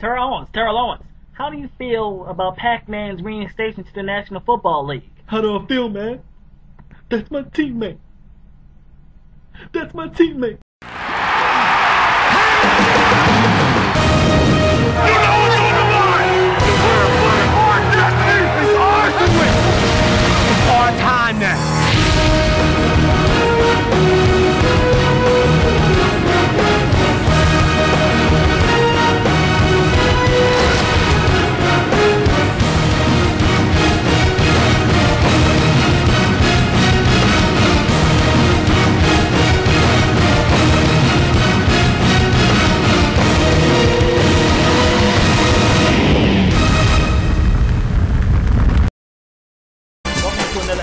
Terrell Owens, how do you feel about Pac-Man's reinstatement to the National Football League? How do I feel, man? That's my teammate. That's my teammate. You know what's on the line! Our destiny is ours to win! It's our time now!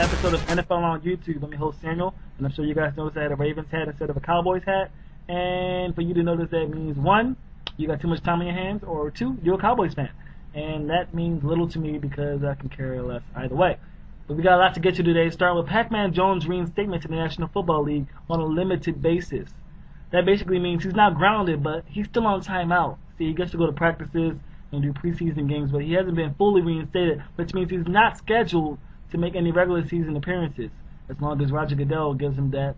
Episode of NFL on YouTube. I'm your host Samuel, and I'm sure you guys noticed I had a Ravens hat instead of a Cowboys hat. And for you to notice, that means 1, you got too much time on your hands, or 2, you're a Cowboys fan. And that means little to me because I can care less either way. But we got a lot to get to today, starting with Pac-Man Jones' reinstatement to the National Football League on a limited basis. That basically means he's not grounded, but he's still on timeout. See, he gets to go to practices and do preseason games, but he hasn't been fully reinstated, which means he's not scheduled to make any regular season appearances, as long as Roger Goodell gives him that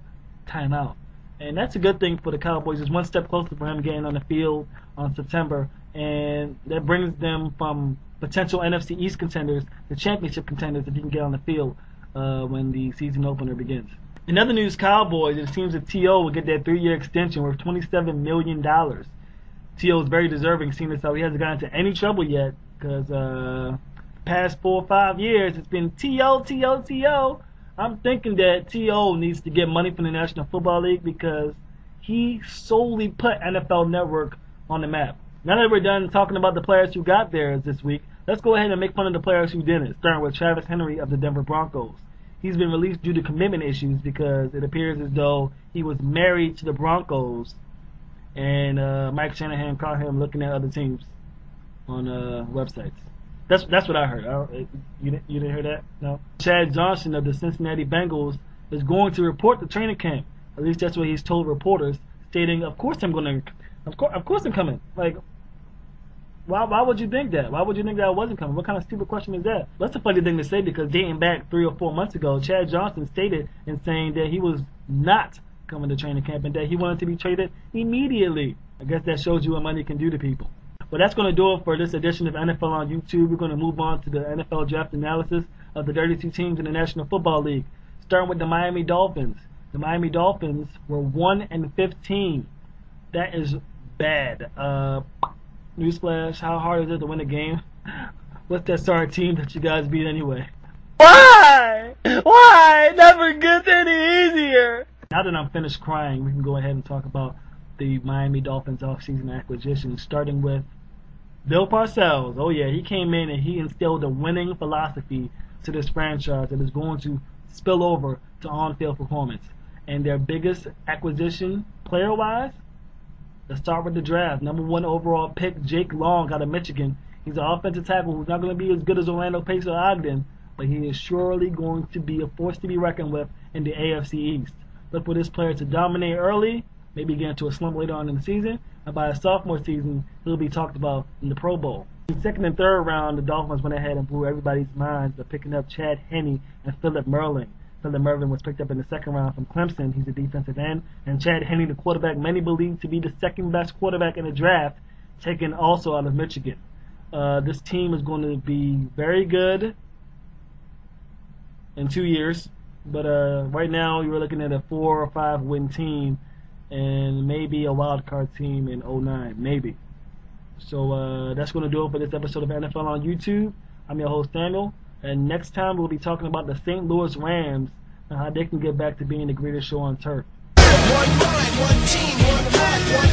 timeout. And that's a good thing for the Cowboys. It's one step closer for him getting on the field on September, and that brings them from potential NFC East contenders to championship contenders if he can get on the field when the season opener begins. In other news, Cowboys, it seems that T.O. will get that 3-year extension worth $27 million. T.O. is very deserving, seeing as how he hasn't gotten into any trouble yet, because past 4 or 5 years, it's been T.O. I'm thinking that T.O. needs to get money from the National Football League because he solely put NFL Network on the map. Now that we're done talking about the players who got there this week, let's go ahead and make fun of the players who didn't, starting with Travis Henry of the Denver Broncos. He's been released due to commitment issues because it appears as though he was married to the Broncos, and Mike Shanahan caught him looking at other teams on websites. That's what I heard. You didn't hear that? No. Chad Johnson of the Cincinnati Bengals is going to report the training camp. At least that's what he's told reporters, stating, "Of course I'm coming." Like, why would you think that? Why would you think that I wasn't coming? What kind of stupid question is that? That's a funny thing to say because dating back 3 or 4 months ago, Chad Johnson stated in saying that he was not coming to training camp and that he wanted to be traded immediately. I guess that shows you what money can do to people. But that's going to do it for this edition of NFL on YouTube. We're going to move on to the NFL draft analysis of the 32 teams in the National Football League, starting with the Miami Dolphins. The Miami Dolphins were 1-15. That is bad. Newsflash, how hard is it to win a game? What's that sorry team that you guys beat anyway? Why? It never gets any easier. Now that I'm finished crying, we can go ahead and talk about the Miami Dolphins offseason acquisition, starting with Bill Parcells. Oh yeah, he came in and he instilled a winning philosophy to this franchise that is going to spill over to on-field performance. And their biggest acquisition, player-wise, let's start with the draft. #1 overall pick, Jake Long out of Michigan. He's an offensive tackle who's not going to be as good as Orlando Pace or Ogden, but he is surely going to be a force to be reckoned with in the AFC East. Look for this player to dominate early, maybe get into a slump later on in the season, and by his sophomore season, he'll be talked about in the Pro Bowl. In the second and third round, the Dolphins went ahead and blew everybody's minds by picking up Chad Henne and Philip Merlin. Philip Merlin was picked up in the second round from Clemson. He's a defensive end. And Chad Henne, the quarterback, many believe to be the second best quarterback in the draft, taken also out of Michigan. This team is going to be very good in 2 years. But right now, you're looking at a 4 or 5 win team and maybe a wild card team in 09, maybe. So that's going to do it for this episode of NFL on YouTube. I'm your host, Samuel. And next time we'll be talking about the St. Louis Rams and how they can get back to being the greatest show on turf. One mind, one team, one heart, one